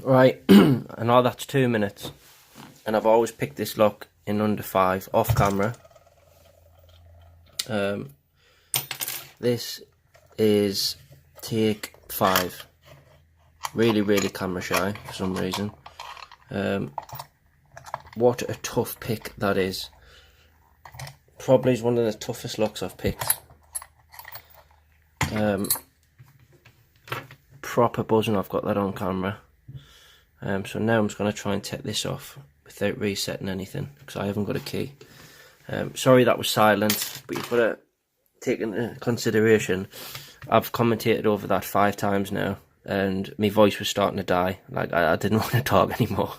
Right, I know that's 2 minutes, and I've always picked this lock in under 5 off camera. This is take 5. Really camera shy for some reason. What a tough pick that is. Probably is one of the toughest locks I've picked. Proper buzzing I've got that on camera. So now I'm just going to try and take this off without resetting anything, because I haven't got a key. Sorry that was silent, but you've got to take into consideration I've commentated over that 5 times now, and my voice was starting to die. Like I didn't want to talk anymore.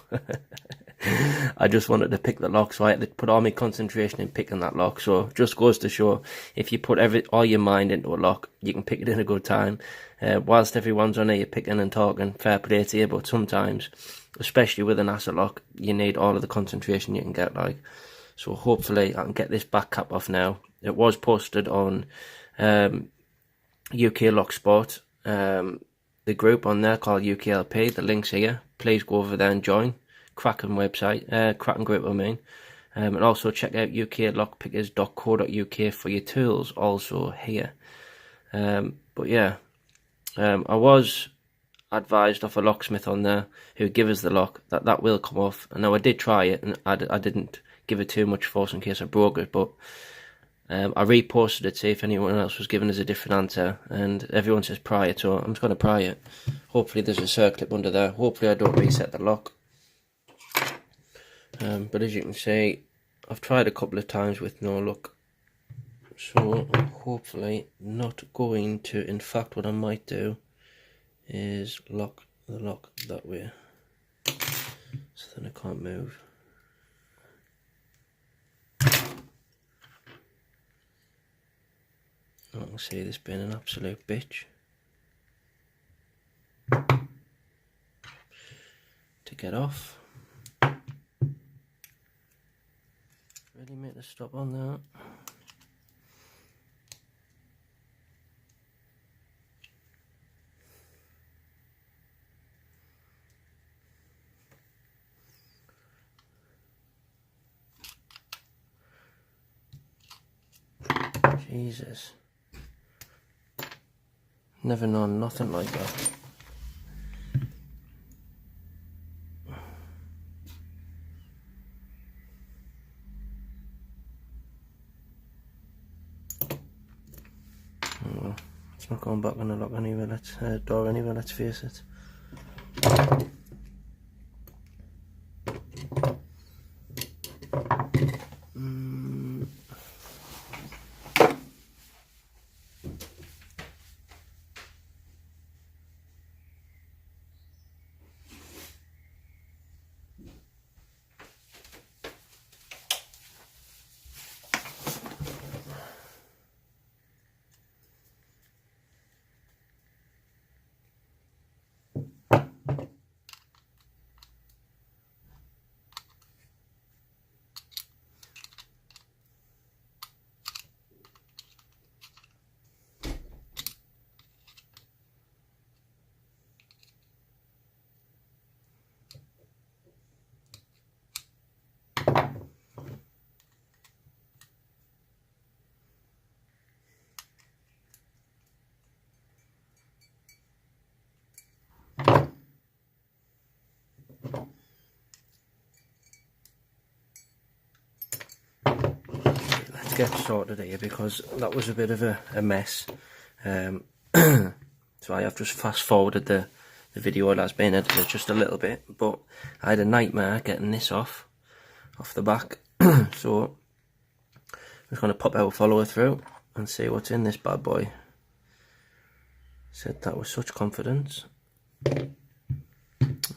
I just wanted to pick the lock, so I had to put all my concentration in picking that lock. So just goes to show, if you put all your mind into a lock, you can pick it in a good time. Whilst everyone's on here picking and talking, fair play to you, but sometimes, especially with an Assa lock, you need all of the concentration you can get. Like, so hopefully I can get this back cap off now. It was posted on UK Lock Sport, the group on there called UKLP. The link's here. Please go over there and join. Cracking website, cracking group I mean. And also check out uklockpickers.co.uk for your tools, also here. But yeah, I was advised off a locksmith on there who gave us the lock that will come off. And now I did try it, and I didn't give it too much force in case I broke it, but I reposted it to see if anyone else was giving us a different answer, and everyone says pry it, so I'm just going to pry it. Hopefully there's a circlip under there. Hopefully I don't reset the lock. But as you can see, I've tried a couple of times with no luck, so I'm hopefully not going to. In fact, what I might do is lock the lock that way, so then I can't move. I can see this being an absolute bitch to get off. Really make the stop on that. Jesus. Never known nothing like that. Oh well, it's not going back on the lock anyway, door anyway, let's face it. Get sorted here, because that was a bit of a mess. So I have just fast forwarded the video that's been edited just a little bit, but I had a nightmare getting this off the back. So I'm just going to pop our follower through and see what's in this bad boy. Said that with such confidence.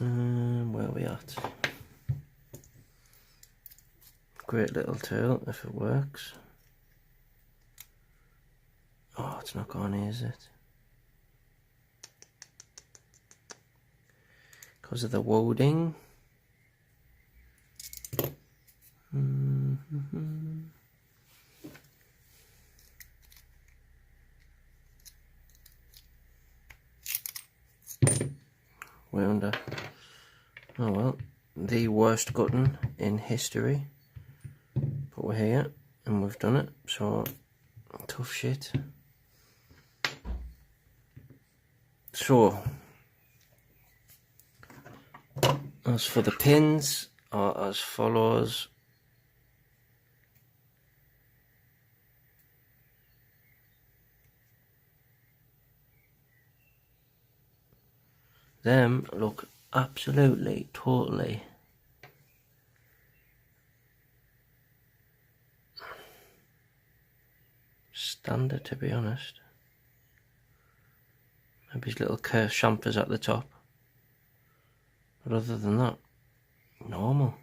Where are we at? Great little tool if it works. Oh, it's not going, is it? Because of the wooding. wonder. Oh well, the worst gutting in history. But we're here and we've done it, so tough shit. So, as for the pins, are as follows. Them look absolutely, totally standard, to be honest. Maybe his little curved chamfers at the top. But other than that, normal.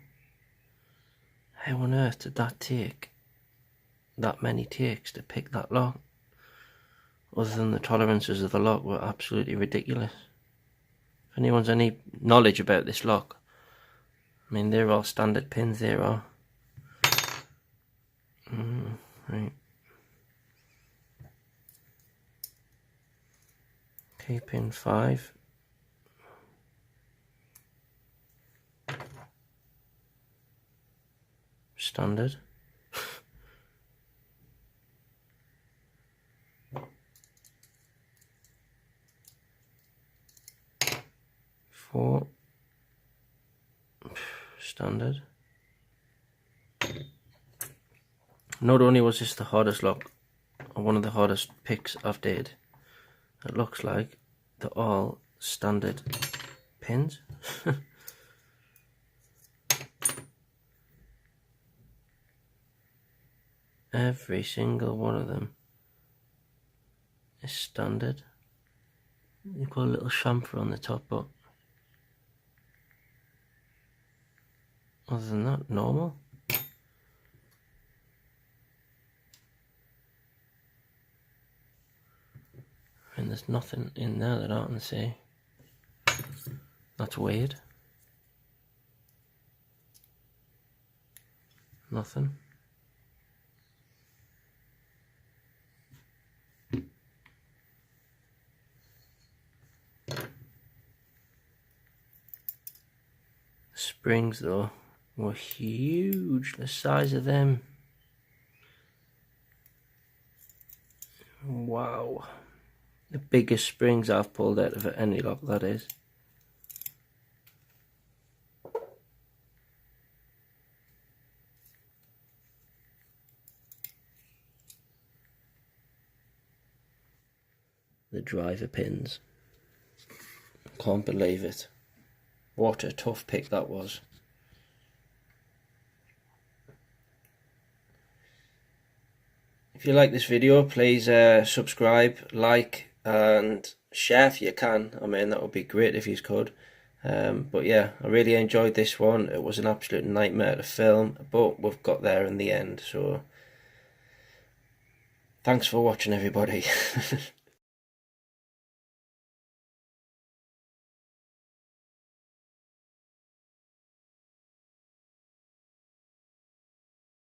How on earth did that take that many takes to pick that lock? Other than the tolerances of the lock were absolutely ridiculous. If anyone's any knowledge about this lock, I mean, they're all standard pins, they are. Right. Okay, pin 5. Standard. 4. Standard. Not only was this the hardest lock, or one of the hardest picks I've did, it looks like they're all standard pins. Every single one of them is standard. You've got a little chamfer on the top, but other than that, normal. And there's nothing in there that I can see. That's weird. Nothing. Springs though were huge, the size of them. Wow. The biggest springs I've pulled out of any lock, that is. The driver pins. Can't believe it. What a tough pick that was. If you like this video, please subscribe, like and share if you can. I mean, that would be great if you could. But yeah, I really enjoyed this one. It was an absolute nightmare to film, but we've got there in the end. So thanks for watching, everybody.